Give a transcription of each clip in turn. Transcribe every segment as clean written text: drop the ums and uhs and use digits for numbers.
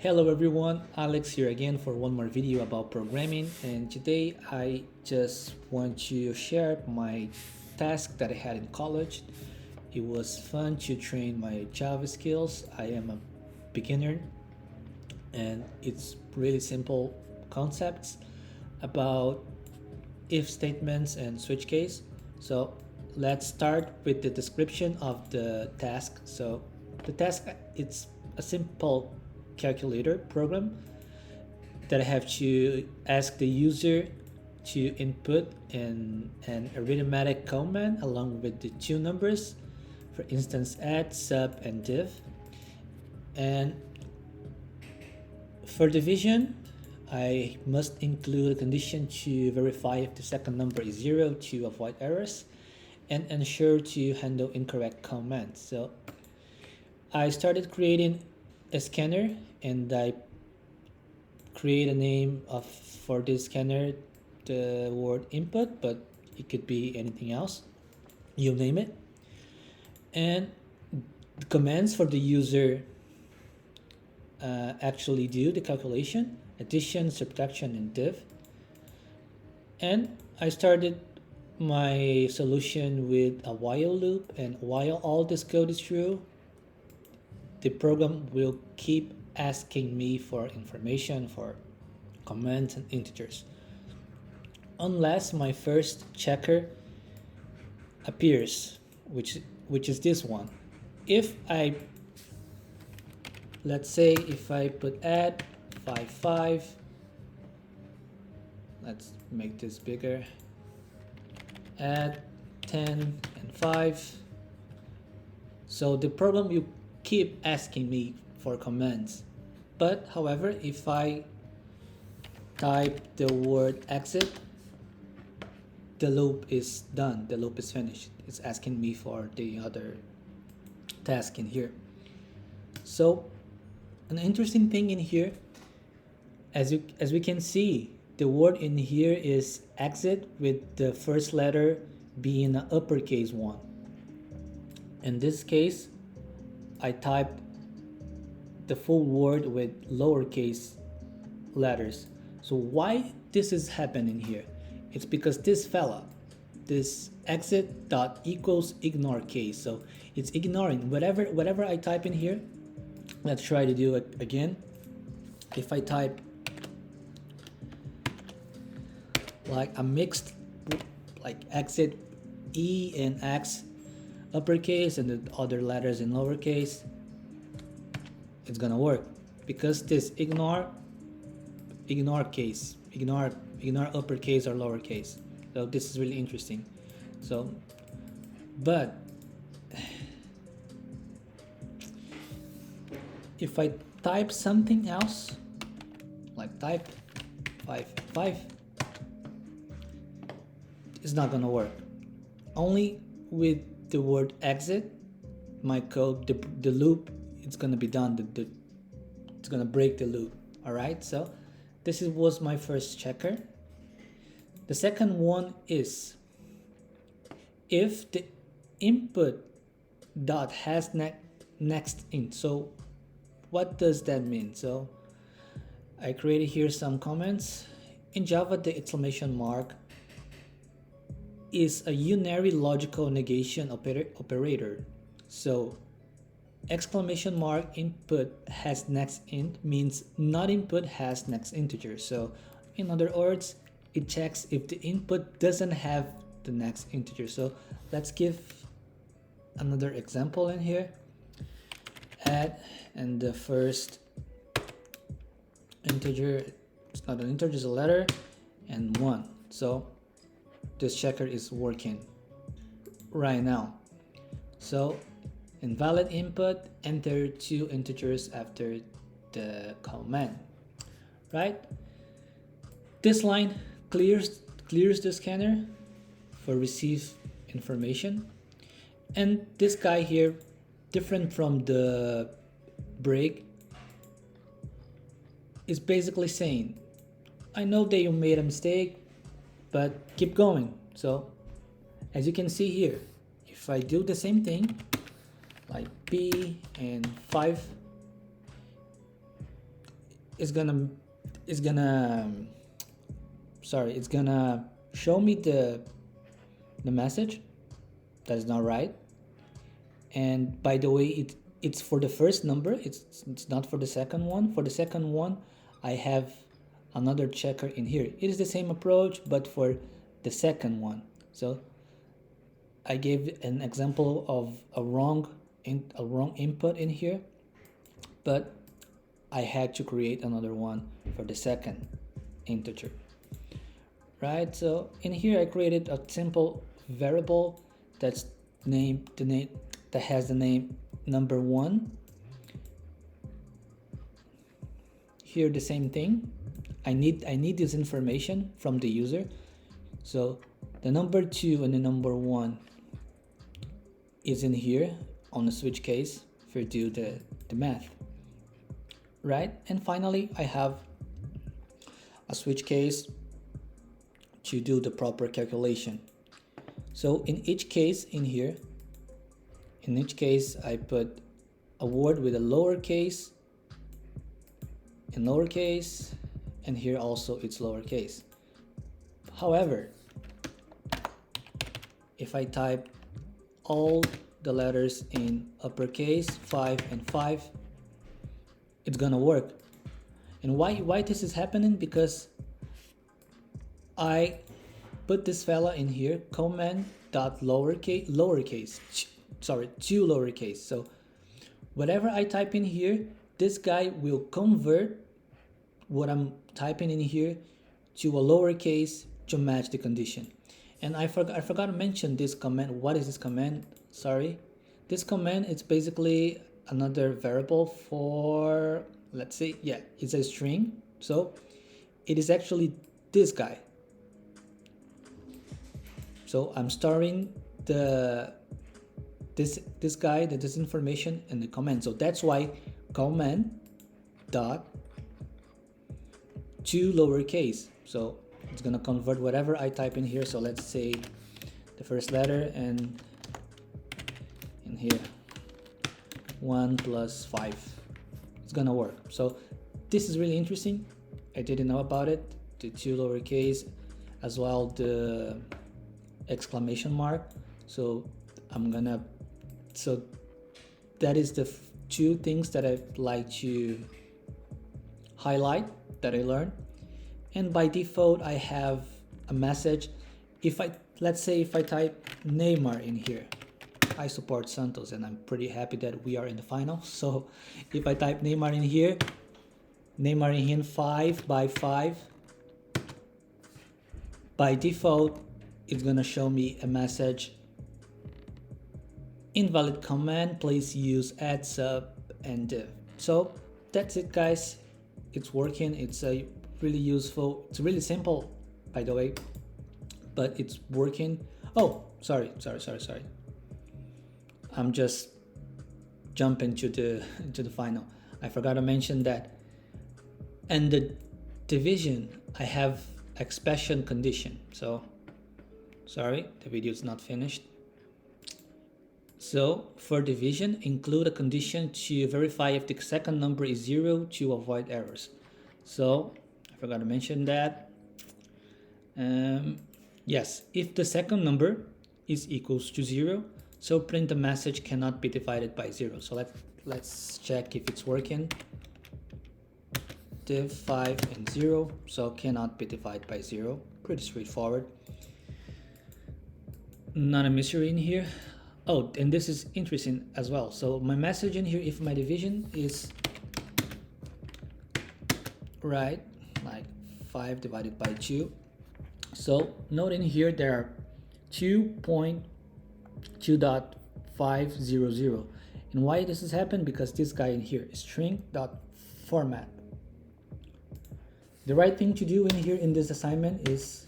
Hello everyone, Alex here again for one more video about programming, and today I just want to share my task that I had in college. It was fun to train my Java skills. I am a beginner and it's really simple concepts about if statements and switch case. So let's start with the description of the task. So the task, it's a simple calculator program that I have to ask the user to input an arithmetic command along with the two numbers, for instance add, sub, and div. And for division, I must include a condition to verify if the second number is 0 to avoid errors and ensure to handle incorrect commands. So I started creating a scanner and I create a name of for this scanner, the word input, but it could be anything else. You name it. And the commands for the user actually do the calculation, addition, subtraction, and div. And I started my solution with a while loop, and while all this code is true, the program will keep asking me for information, for comments and integers, unless my first checker appears, which is this one. If I Let's say if I put add 5 5, let's make this bigger, add 10 and 5. So the program will keep asking me for commands. But however, if I type the word exit, the loop is done, the loop is finished. It's asking me for the other task in here. So an interesting thing in here, as we can see, the word in here is exit with the first letter being an uppercase one. In this case, I typed the full word with lowercase letters. So why this is happening here? It's because this fella, this exit dot equals ignore case. So it's ignoring whatever I type in here. Let's try to do it again. If I type like a mixed, like exit E and X uppercase and the other letters in lowercase, it's gonna work because this ignore case, ignore uppercase or lowercase. So this is really interesting. So, but if I type something else, like type 5 5, it's not gonna work. Only with the word exit, my code, the loop, it's gonna be done. It's gonna break the loop. All right. So this was my first checker. The second one is if the input dot has next int. So what does that mean? So I created here some comments. In Java, the exclamation mark is a unary logical negation operator. So exclamation mark input has next int means not input has next integer. So in other words, it checks if the input doesn't have the next integer. So let's give another example in here. Add, and the first integer, it's not an integer, it's a letter, and 1. So this checker is working right now. So invalid input, enter 2 integers after the command, right? This line clears the scanner for receive information, and this guy here, different from the break, is basically saying, I know that you made a mistake, but keep going. So as you can see here, if I do the same thing like B and 5, it's gonna show me the message that is not right. And by the way, it's for the first number, it's not for the second one. For the second one, I have another checker in here. It is the same approach, but for the second one. So I gave an example of a wrong input in here, but I had to create another one for the second integer. Right? So in here I created a simple variable that's that has the name number 1. Here the same thing. I need this information from the user. So the number 2 and the number 1 is in here on the switch case for do the math. Right? And finally I have a switch case to do the proper calculation. So in each case in here, I put a word with a lowercase in lowercase, and here also it's lowercase. However, if I type all the letters in uppercase 5 and 5, it's gonna work. And why this is happening? Because I put this fella in here, command dot lowercase, two lowercase. So whatever I type in here, this guy will convert what I'm typing in here to a lowercase to match the condition. And I forgot to mention this command. What is this command? Sorry. This command is basically another variable for, let's say, yeah, it's a string. So it is actually this guy. So I'm storing this guy, this information in the command. So that's why command dot to lowercase. So it's gonna convert whatever I type in here. So let's say the first letter, and in here 1 plus 5. It's gonna work. So this is really interesting. I didn't know about it. The two lowercase, as well the exclamation mark. So that is the two things that I'd like to highlight that I learned. And by default I have a message. Let's say if I type Neymar in here, I support Santos and I'm pretty happy that we are in the final. So if I type Neymar in here, Neymar in here 5 by 5, by default it's gonna show me a message, invalid command, please use add sub and div. So that's it guys, it's working. It's a really useful, it's really simple by the way, but it's working. Oh, sorry, I'm just jumping to the final. I forgot to mention that. And the division, I have expression condition. So sorry, the video is not finished. So for division, include a condition to verify if the second number is 0 to avoid errors. So I forgot to mention that. Yes, if the second number is equals to 0, so print the message cannot be divided by 0. So let's check if it's working. Div 5 and 0, so cannot be divided by 0. Pretty straightforward. Not a mystery in here. Oh, and this is interesting as well. So my message in here, if my division is right, like 5 divided by 2. So note in here there are 2.2.500. And why this has happened? Because this guy in here is string.format. The right thing to do in here in this assignment is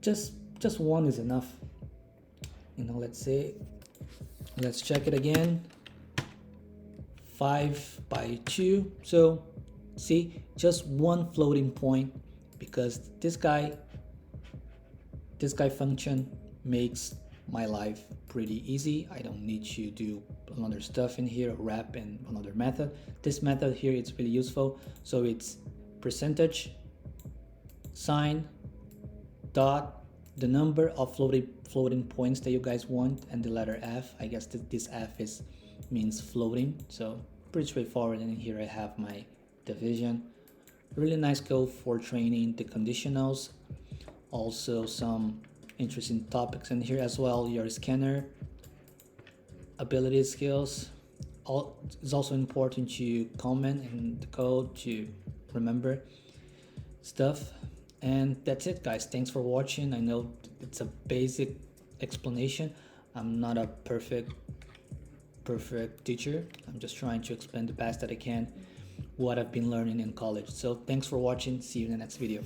just one is enough. You know, let's check it again. 5 by 2. So see, just one floating point, because this guy function makes my life pretty easy. I don't need to do another stuff in here, wrap and another method. This method here is really useful. So it's percentage, sign, dot, the number of floating points that you guys want, and the letter F. I guess this F means floating. So pretty straightforward. And here I have my division. Really nice code for training the conditionals. Also some interesting topics in here as well. Your scanner ability skills. It's also important to comment in the code to remember stuff. And that's it, guys. Thanks for watching. I know it's a basic explanation. I'm not a perfect teacher. I'm just trying to explain the best that I can what I've been learning in college. So thanks for watching. See you in the next video.